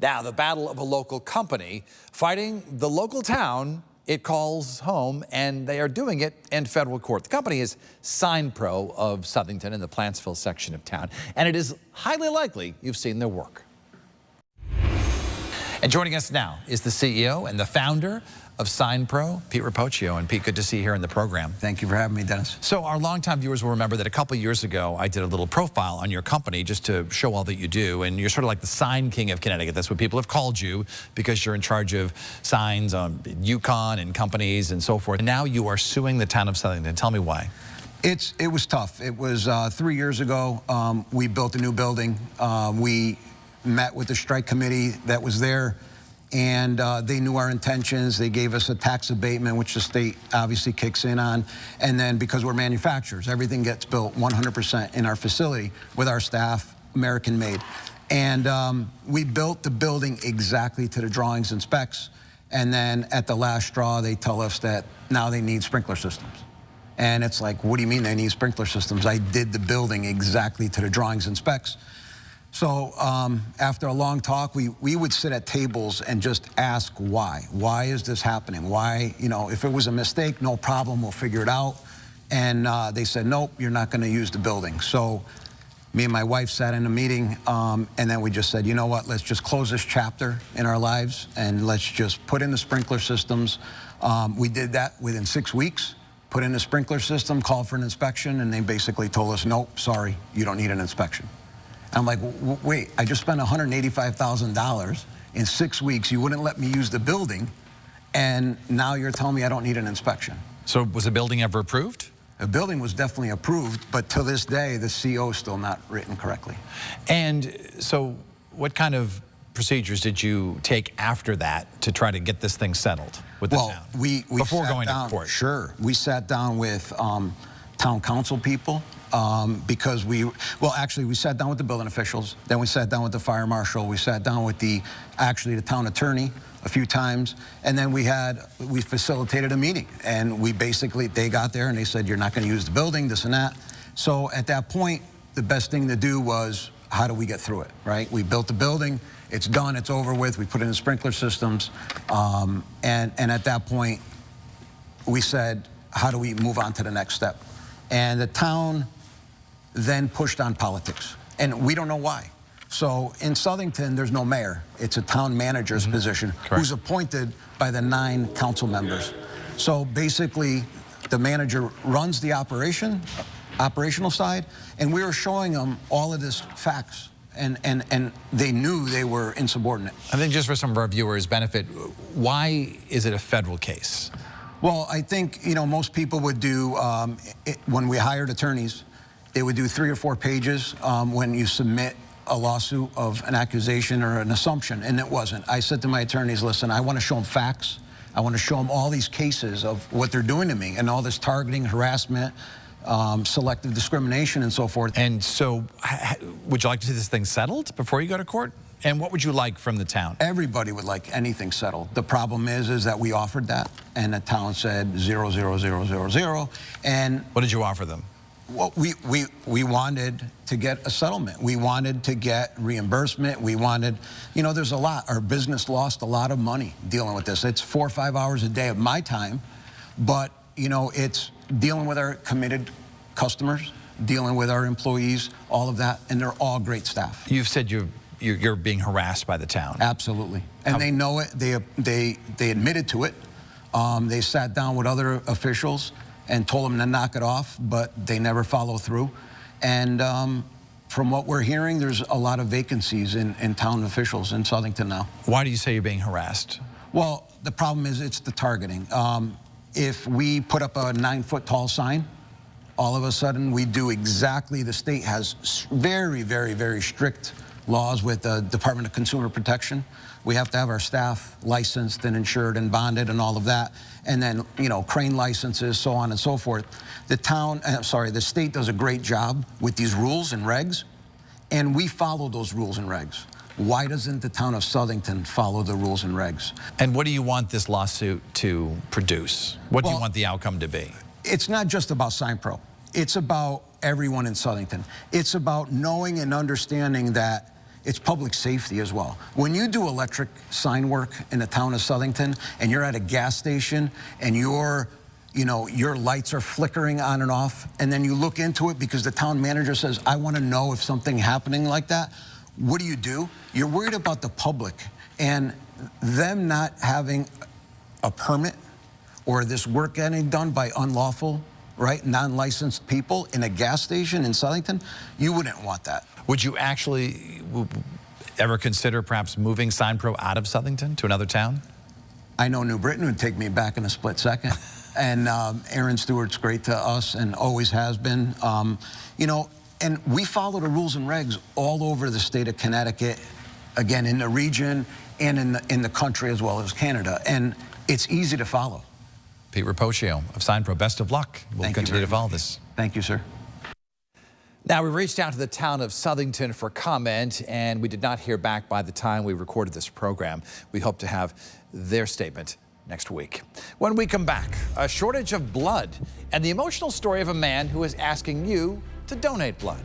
Now, the battle of a local company fighting the local town it calls home, and they are doing it in federal court. The company is Sign Pro of Southington in the Plantsville section of town, and it is highly likely you've seen their work. And joining us now is the CEO and the founder of Sign Pro, Pete Rapocchio. And Pete, good to see you here in the program. Thank you for having me, Dennis. So our longtime viewers will remember that a couple years ago, I did a little profile on your company just to show all that you do. And you're sort of like the sign king of Connecticut. That's what people have called you, because you're in charge of signs on Yukon and companies and so forth. And now you are suing the town of Southington. Tell me why. It was tough. It was 3 years ago. We built a new building. We met with the strike committee that was there, and they knew our intentions. They gave us a tax abatement, which the state obviously kicks in on. And then because we're manufacturers, everything gets built 100% in our facility with our staff, American made. And we built the building exactly to the drawings and specs. And then at the last straw, they tell us that now they need sprinkler systems. And it's like, what do you mean they need sprinkler systems? I did the building exactly to the drawings and specs. So after a long talk, we would sit at tables and just ask why. Why is this happening? Why, you know, if it was a mistake, no problem, we'll figure it out. And they said, nope, you're not going to use the building. So me and my wife sat in a meeting, and then we just said, you know what, let's just close this chapter in our lives, and let's just put in the sprinkler systems. We did that within 6 weeks, put in the sprinkler system, called for an inspection, and they basically told us, nope, sorry, you don't need an inspection. I'm like, wait, I just spent $185,000 in 6 weeks. You wouldn't let me use the building, and now you're telling me I don't need an inspection. So was the building ever approved? The building was definitely approved, but to this day, the CO is still not written correctly. And so what kind of procedures did you take after that to try to get this thing settled with the town? Before going to court? Sure. We sat down with town council people. Because we sat down with the building officials, then we sat down with the fire marshal, we sat down with the town attorney a few times, and then we facilitated a meeting, and they got there and they said, you're not going to use the building, this and that. So at that point, the best thing to do was, how do we get through it, right? We built the building, it's done, it's over with, we put in the sprinkler systems, and at that point, we said, how do we move on to the next step? And the town then pushed on politics, and we don't know why. So in Southington, there's no mayor. It's a town manager's position. Correct. Who's appointed by the 9 council members. So basically, the manager runs the operational side, and we were showing them all of this facts, and they knew they were insubordinate. I think just for some of our viewers' benefit, why is it a federal case? Well, I think, you know, most people would do, when we hired attorneys, they would do 3 or 4 pages when you submit a lawsuit of an accusation or an assumption, and it wasn't. I said to my attorneys, listen, I want to show them facts. I want to show them all these cases of what they're doing to me and all this targeting, harassment, selective discrimination, and so forth. And so would you like to see this thing settled before you go to court? And what would you like from the town? Everybody would like anything settled. The problem is that we offered that, and the town said 0, 0, 0, 0, 0. And what did you offer them? Well, we wanted to get a settlement. We wanted to get reimbursement. We wanted, you know, there's a lot. Our business lost a lot of money dealing with this. It's 4 or 5 hours a day of my time, but, you know, it's dealing with our committed customers, dealing with our employees, all of that, and they're all great staff. You've said you're being harassed by the town. Absolutely. And they know it. They admitted to it. They sat down with other officials and told them to knock it off, but they never follow through. And from what we're hearing, there's a lot of vacancies in town officials in Southington now. Why do you say you're being harassed? Well, the problem is it's the targeting. If we put up a 9-foot tall sign, all of a sudden we do exactly, the state has very, very, very strict laws with the Department of Consumer Protection. We have to have our staff licensed and insured and bonded and all of that. And then, you know, crane licenses, so on and so forth. The state does a great job with these rules and regs, and we follow those rules and regs. Why doesn't the town of Southington follow the rules and regs? And what do you want this lawsuit to produce? What do you want the outcome to be? It's not just about Sign Pro. It's about everyone in Southington. It's about knowing and understanding that it's public safety as well. When you do electric sign work in the town of Southington and you're at a gas station and your lights are flickering on and off, and then you look into it because the town manager says, I want to know if something happening like that, what do? You're worried about the public and them not having a permit or this work getting done by unlawful, right, non-licensed people in a gas station in Southington. You wouldn't want that. Would you actually ever consider perhaps moving Sign Pro out of Southington to another town? I know New Britain would take me back in a split second. And Aaron Stewart's great to us and always has been. And we follow the rules and regs all over the state of Connecticut, again, in the region and in the country as well as Canada. And it's easy to follow. Pete Rapocio of Sign Pro, best of luck. We'll continue to follow this. Thank you, sir. Now, we reached out to the town of Southington for comment, and we did not hear back by the time we recorded this program. We hope to have their statement next week. When we come back, a shortage of blood and the emotional story of a man who is asking you to donate blood.